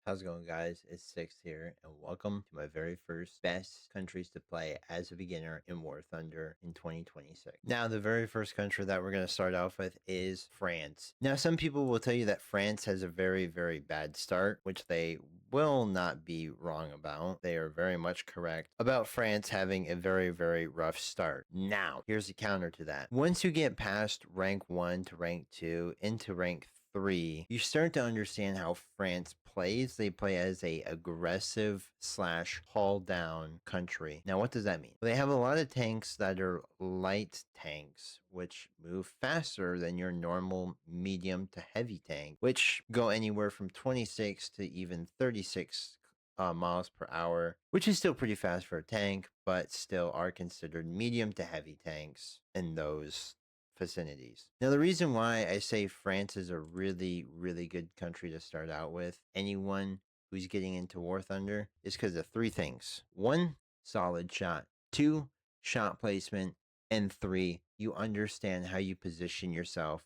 How's it going, guys? It's STYX here, and welcome to my very first best countries to play as a beginner in War Thunder in 2026. Now, the very first country that we're going to start off with is France. Now, some people will tell you that France has a very, very bad start, which they will not be wrong about. They are very much correct about France having a very, very rough start. Now, here's a counter to that. Once you get past rank 1 to rank 2 into rank 3, you start to understand how France plays. They play as a aggressive slash haul down country. Now, what does that mean? They have a lot of tanks that are light tanks, which move faster than your normal medium to heavy tank, which go anywhere from 26 to even 36 miles per hour, which is still pretty fast for a tank, but still are considered medium to heavy tanks in those vicinities. Now, the reason why I say France is a really, really good country to start out with, anyone who's getting into War Thunder, is because of three things. One, solid shot. Two, shot placement. And three, you understand how you position yourself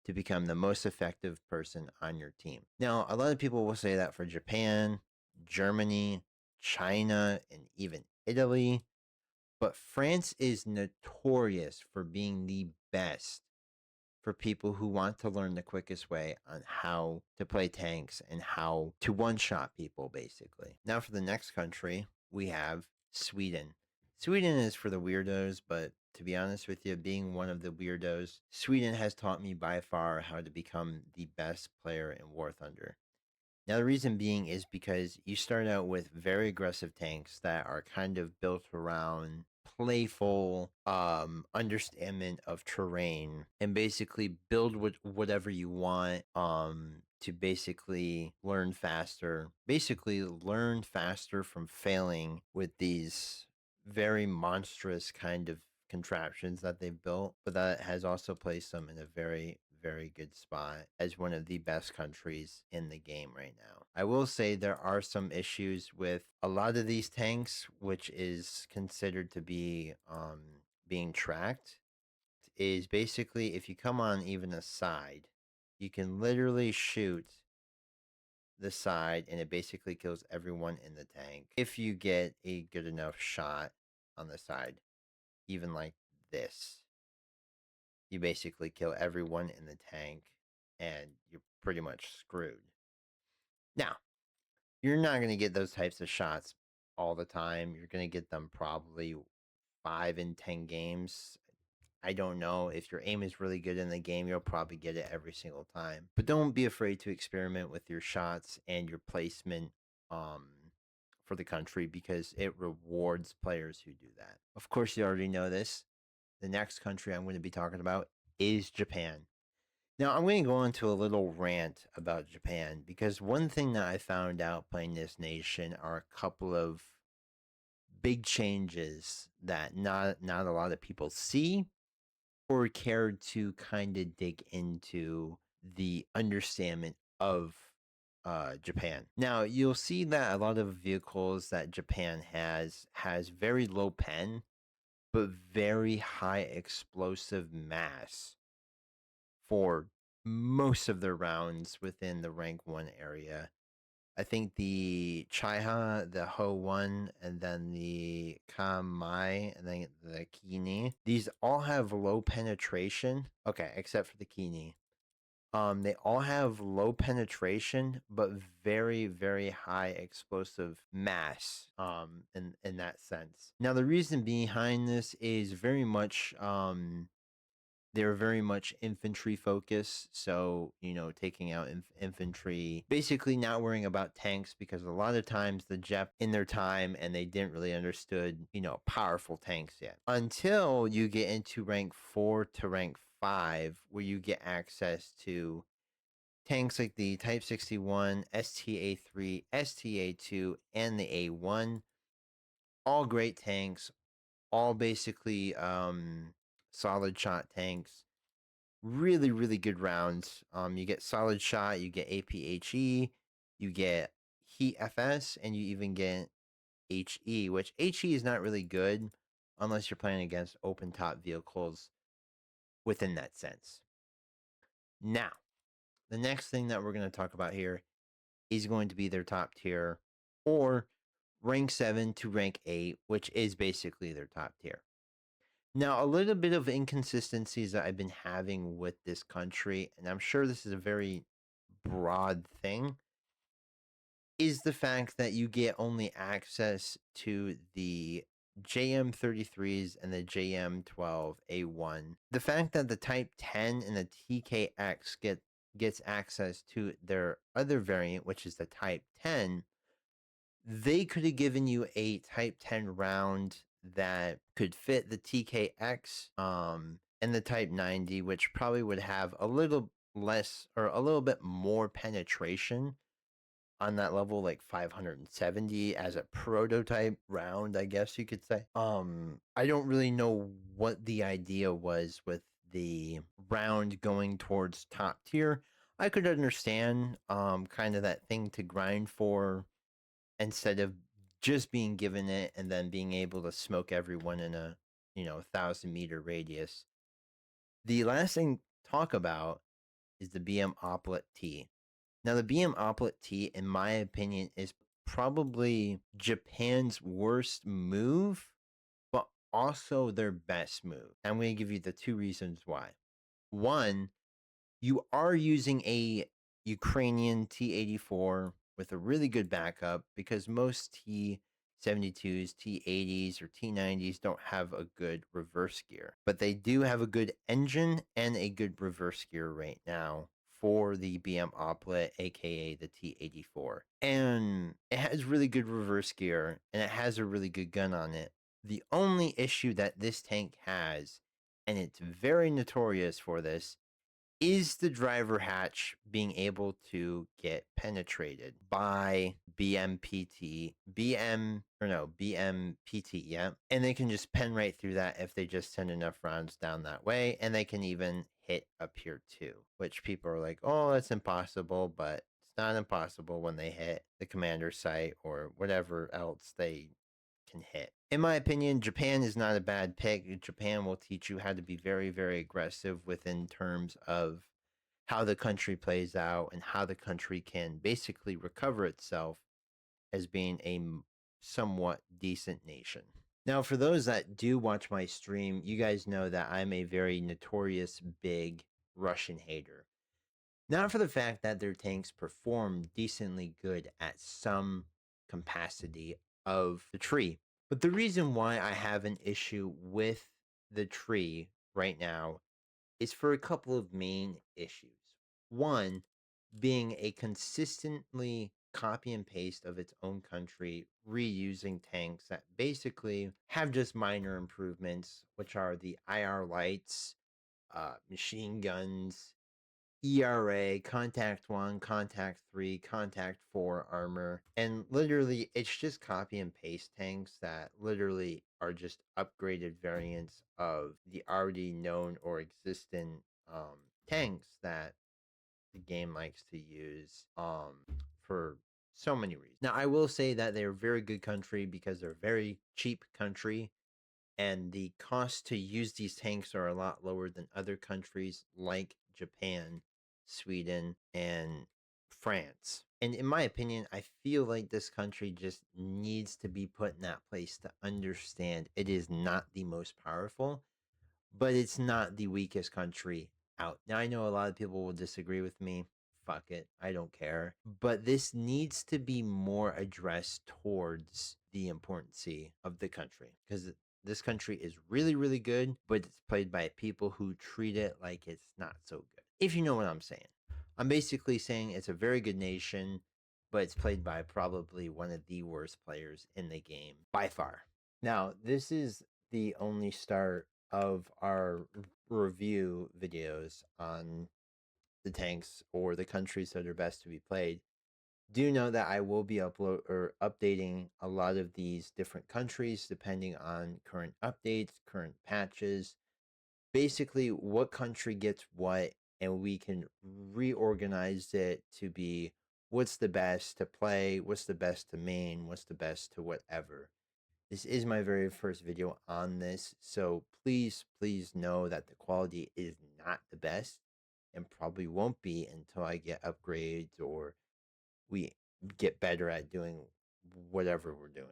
to become the most effective person on your team. Now, a lot of people will say that for Japan, Germany, China, and even Italy. But France is notorious for being the best for people who want to learn the quickest way on how to play tanks and how to one-shot people, basically. Now for the next country, we have Sweden. Sweden is for the weirdos, but to be honest with you, being one of the weirdos, Sweden has taught me by far how to become the best player in War Thunder. Now, the reason being is because you start out with very aggressive tanks that are kind of built around playful understanding of terrain and basically build whatever you want to basically learn faster. Basically learn faster from failing with these very monstrous kind of contraptions that they've built, but that has also placed them in a very, very good spot as one of the best countries in the game right now. I will say there are some issues with a lot of these tanks, which is considered to be being tracked. Is basically if you come on even a side, you can literally shoot the side and it basically kills everyone in the tank if you get a good enough shot on the side, even like this. You basically kill everyone in the tank and you're pretty much screwed. Now, you're not going to get those types of shots all the time. You're going to get them probably 5 in 10 games. I don't know. If your aim is really good in the game, you'll probably get it every single time. But don't be afraid to experiment with your shots and your placement for the country because it rewards players who do that. Of course, you already know this. The next country I'm going to be talking about is Japan. Now, I'm going to go into a little rant about Japan because one thing that I found out playing this nation are a couple of big changes that not a lot of people see or care to kind of dig into the understanding of Japan. Now, you'll see that a lot of vehicles that Japan has very low pen but very high explosive mass for most of their rounds within the rank 1 area. I think the Chaiha, the Ho 1, and then the Kamai, and then the Kini. These all have low penetration. Okay, except for the Kini. They all have low penetration, but very, very high explosive mass. In that sense. Now, the reason behind this is very much they're very much infantry focused. So, taking out infantry, basically not worrying about tanks because a lot of times the Jap in their time and they didn't really understood, powerful tanks yet. Until you get into rank 4 to rank 5, where you get access to tanks like the Type 61, STA3, STA2, and the A1. All great tanks, all basically solid shot tanks. Really, really good rounds. You get solid shot, you get APHE, you get Heat FS, and you even get HE, which HE is not really good unless you're playing against open top vehicles within that sense. Now, the next thing that we're going to talk about here is going to be their top tier, or rank 7 to rank 8, which is basically their top tier. Now, a little bit of inconsistencies that I've been having with this country, and I'm sure this is a very broad thing, is the fact that you get only access to the JM33s and the JM12A1. The fact that the Type 10 and the TKX gets access to their other variant, which is the Type 10, they could have given you a Type 10 round that could fit the TKX and the Type 90, which probably would have a little less or a little bit more penetration on that level, like 570 as a prototype round, I guess you could say. I don't really know what the idea was with the round going towards top tier. I could understand kind of that thing to grind for instead of just being given it and then being able to smoke everyone in a 1,000-meter radius. The last thing to talk about is the BM Oplet T. Now, the BM Oplet T, in my opinion, is probably Japan's worst move, but also their best move. I'm going to give you the two reasons why. One, you are using a Ukrainian T84 with a really good backup, because most T72s, T80s, or T90s don't have a good reverse gear, but they do have a good engine and a good reverse gear right now for the BM Oplet, aka the T84. And it has really good reverse gear, and it has a really good gun on it. The only issue that this tank has, and it's very notorious for this, is the driver hatch being able to get penetrated by BMPT, yeah. And they can just pen right through that if they just send enough rounds down that way. And they can even hit up here too, which people are like, oh, that's impossible. But it's not impossible when they hit the commander site or whatever else they can hit. In my opinion, Japan is not a bad pick. Japan will teach you how to be very, very aggressive within terms of how the country plays out and how the country can basically recover itself as being a somewhat decent nation. Now, for those that do watch my stream, you guys know that I'm a very notorious big Russian hater. Not for the fact that their tanks perform decently good at some capacity of the tree, but the reason why I have an issue with the tree right now is for a couple of main issues. One being a consistently copy and paste of its own country, reusing tanks that basically have just minor improvements, which are the IR lights, machine guns, ERA, Contact 1, Contact 3, Contact 4 armor. And literally, it's just copy and paste tanks that literally are just upgraded variants of the already known or existent tanks that the game likes to use for so many reasons. Now, I will say that they're a very good country because they're a very cheap country, and the cost to use these tanks are a lot lower than other countries like Japan, Sweden, and France. And in my opinion, I feel like this country just needs to be put in that place to understand it is not the most powerful, but it's not the weakest country out. Now, I know a lot of people will disagree with me. Fuck it. I don't care. But this needs to be more addressed towards the importance of the country, because this country is really, really good, but it's played by people who treat it like it's not so good. If you know what I'm saying. I'm basically saying it's a very good nation, but it's played by probably one of the worst players in the game by far. Now, this is the only start of our review videos on the tanks or the countries that are best to be played. Do know that I will be updating a lot of these different countries depending on current updates, current patches, basically what country gets what, and we can reorganize it to be what's the best to play, what's the best to main, what's the best to whatever. This is my very first video on this, so please know that the quality is not the best and probably won't be until I get upgrades or we get better at doing whatever we're doing.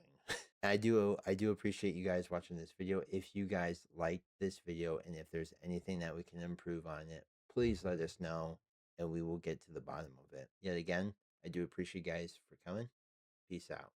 I do appreciate you guys watching this video. If you guys like this video and if there's anything that we can improve on it, please let us know and we will get to the bottom of it. Yet again, I do appreciate you guys for coming. Peace out.